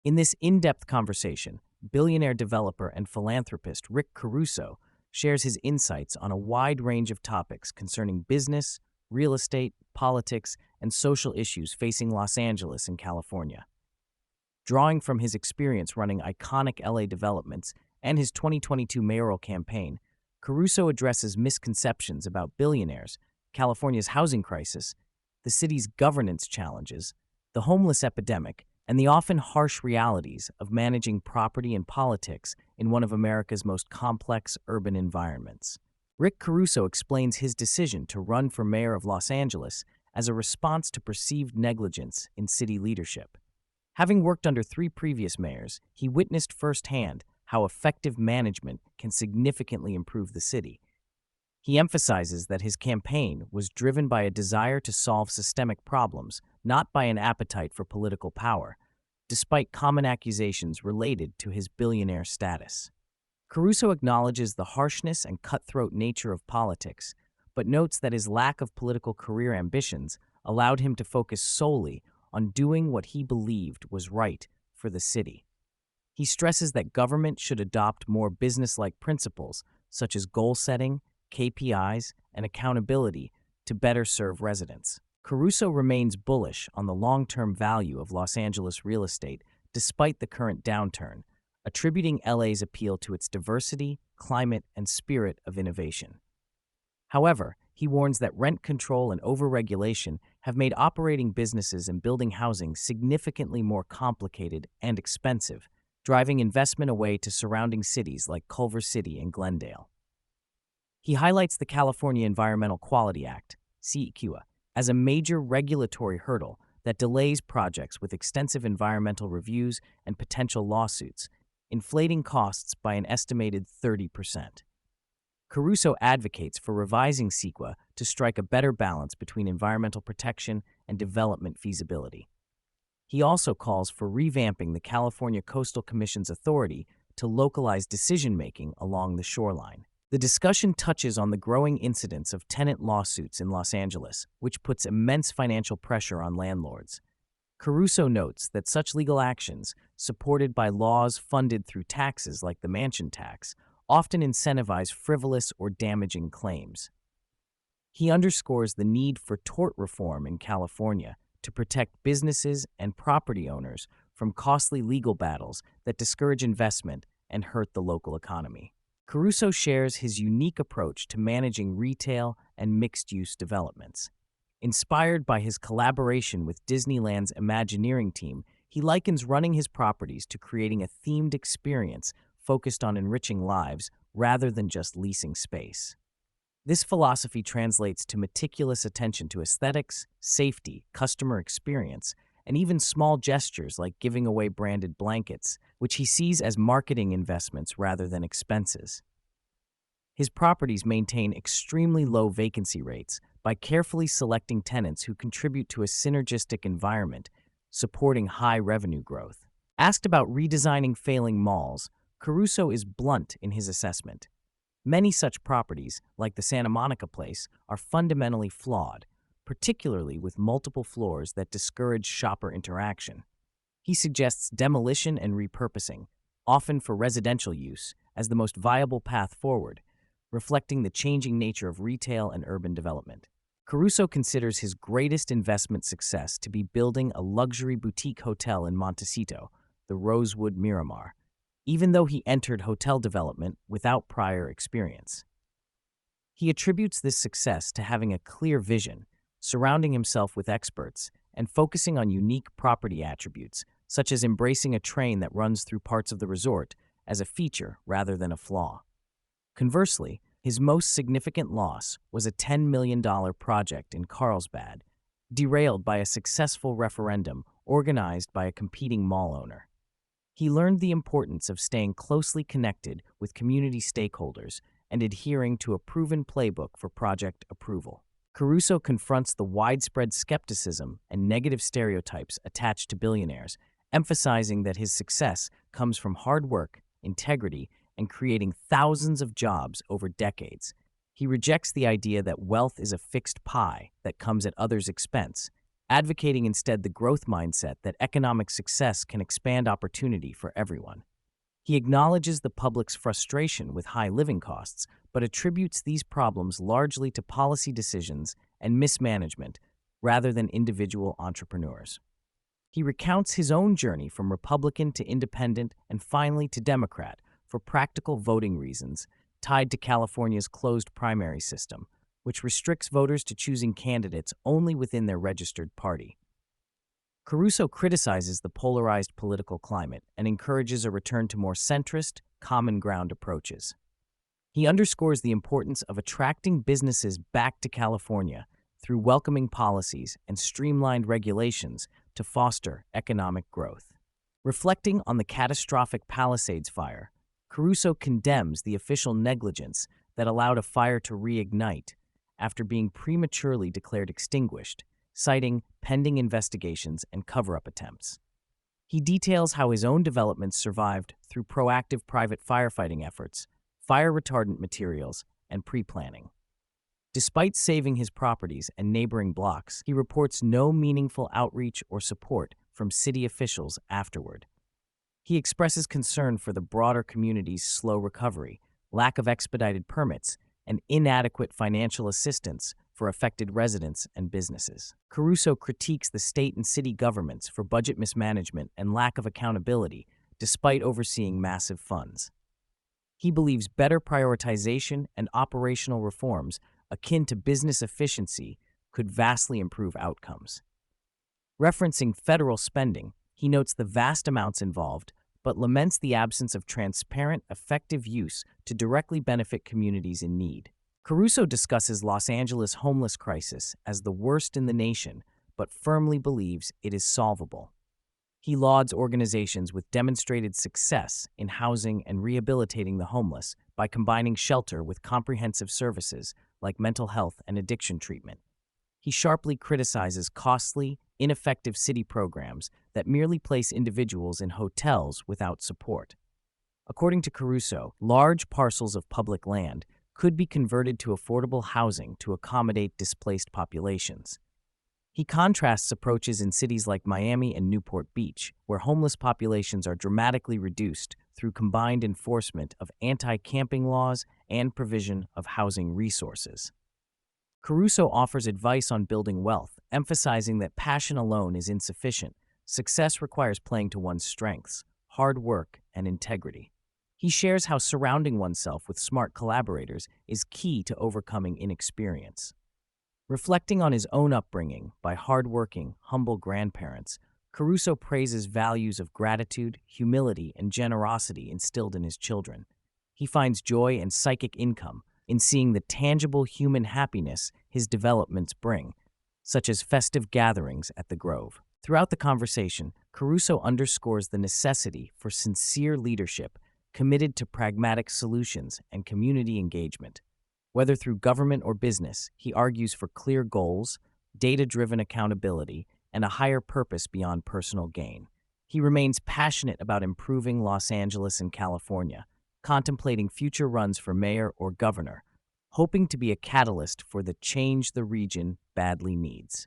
In this in-depth conversation, billionaire developer and philanthropist Rick Caruso shares his insights on a wide range of topics concerning business, real estate, politics, and social issues facing Los Angeles and California. Drawing from his experience running iconic LA developments and his 2022 mayoral campaign, Caruso addresses misconceptions about billionaires, California's housing crisis, the city's governance challenges, the homeless epidemic, and the often harsh realities of managing property and politics in one of America's most complex urban environments. Rick Caruso explains his decision to run for mayor of Los Angeles as a response to perceived negligence in city leadership. Having worked under 3 previous mayors, he witnessed firsthand how effective management can significantly improve the city. He emphasizes that his campaign was driven by a desire to solve systemic problems, not by an appetite for political power, despite common accusations related to his billionaire status. Caruso acknowledges the harshness and cutthroat nature of politics, but notes that his lack of political career ambitions allowed him to focus solely on doing what he believed was right for the city. He stresses that government should adopt more business-like principles, such as goal setting, KPIs, and accountability to better serve residents. Caruso remains bullish on the long-term value of Los Angeles real estate despite the current downturn, attributing LA's appeal to its diversity, climate, and spirit of innovation. However, he warns that rent control and overregulation have made operating businesses and building housing significantly more complicated and expensive, driving investment away to surrounding cities like Culver City and Glendale. He highlights the California Environmental Quality Act, CEQA, as a major regulatory hurdle that delays projects with extensive environmental reviews and potential lawsuits, inflating costs by an estimated 30%. Caruso advocates for revising CEQA to strike a better balance between environmental protection and development feasibility. He also calls for revamping the California Coastal Commission's authority to localize decision-making along the shoreline. The discussion touches on the growing incidence of tenant lawsuits in Los Angeles, which puts immense financial pressure on landlords. Caruso notes that such legal actions, supported by laws funded through taxes like the mansion tax, often incentivize frivolous or damaging claims. He underscores the need for tort reform in California to protect businesses and property owners from costly legal battles that discourage investment and hurt the local economy. Caruso shares his unique approach to managing retail and mixed-use developments. Inspired by his collaboration with Disneyland's Imagineering team, he likens running his properties to creating a themed experience focused on enriching lives rather than just leasing space. This philosophy translates to meticulous attention to aesthetics, safety, customer experience, and even small gestures like giving away branded blankets, which he sees as marketing investments rather than expenses. His properties maintain extremely low vacancy rates by carefully selecting tenants who contribute to a synergistic environment, supporting high revenue growth. Asked about redesigning failing malls, Caruso is blunt in his assessment. Many such properties, like the Santa Monica Place, are fundamentally flawed, particularly with multiple floors that discourage shopper interaction. He suggests demolition and repurposing, often for residential use, as the most viable path forward, reflecting the changing nature of retail and urban development. Caruso considers his greatest investment success to be building a luxury boutique hotel in Montecito, the Rosewood Miramar, even though he entered hotel development without prior experience. He attributes this success to having a clear vision, surrounding himself with experts, and focusing on unique property attributes, such as embracing a train that runs through parts of the resort as a feature rather than a flaw. Conversely, his most significant loss was a $10 million project in Carlsbad, derailed by a successful referendum organized by a competing mall owner. He learned the importance of staying closely connected with community stakeholders and adhering to a proven playbook for project approval. Caruso confronts the widespread skepticism and negative stereotypes attached to billionaires, emphasizing that his success comes from hard work, integrity, and creating thousands of jobs over decades. He rejects the idea that wealth is a fixed pie that comes at others' expense, advocating instead the growth mindset that economic success can expand opportunity for everyone. He acknowledges the public's frustration with high living costs, but attributes these problems largely to policy decisions and mismanagement rather than individual entrepreneurs. He recounts his own journey from Republican to Independent and finally to Democrat for practical voting reasons tied to California's closed primary system, which restricts voters to choosing candidates only within their registered party. Caruso criticizes the polarized political climate and encourages a return to more centrist, common ground approaches. He underscores the importance of attracting businesses back to California through welcoming policies and streamlined regulations to foster economic growth. Reflecting on the catastrophic Palisades fire, Caruso condemns the official negligence that allowed a fire to reignite after being prematurely declared extinguished, citing pending investigations and cover-up attempts. He details how his own developments survived through proactive private firefighting efforts, fire retardant materials, and pre-planning. Despite saving his properties and neighboring blocks, he reports no meaningful outreach or support from city officials afterward. He expresses concern for the broader community's slow recovery, lack of expedited permits, and inadequate financial assistance for affected residents and businesses. Caruso critiques the state and city governments for budget mismanagement and lack of accountability, despite overseeing massive funds. He believes better prioritization and operational reforms akin to business efficiency could vastly improve outcomes. Referencing federal spending, he notes the vast amounts involved, but laments the absence of transparent, effective use to directly benefit communities in need. Caruso discusses Los Angeles' homeless crisis as the worst in the nation, but firmly believes it is solvable. He lauds organizations with demonstrated success in housing and rehabilitating the homeless by combining shelter with comprehensive services like mental health and addiction treatment. He sharply criticizes costly, ineffective city programs that merely place individuals in hotels without support. According to Caruso, large parcels of public land could be converted to affordable housing to accommodate displaced populations. He contrasts approaches in cities like Miami and Newport Beach, where homeless populations are dramatically reduced through combined enforcement of anti-camping laws and provision of housing resources. Caruso offers advice on building wealth, emphasizing that passion alone is insufficient. Success requires playing to one's strengths, hard work, and integrity. He shares how surrounding oneself with smart collaborators is key to overcoming inexperience. Reflecting on his own upbringing by hardworking, humble grandparents, Caruso praises values of gratitude, humility, and generosity instilled in his children. He finds joy and psychic income in seeing the tangible human happiness his developments bring, such as festive gatherings at the Grove. Throughout the conversation, Caruso underscores the necessity for sincere leadership committed to pragmatic solutions and community engagement. Whether through government or business, he argues for clear goals, data-driven accountability, and a higher purpose beyond personal gain. He remains passionate about improving Los Angeles and California, contemplating future runs for mayor or governor, hoping to be a catalyst for the change the region badly needs.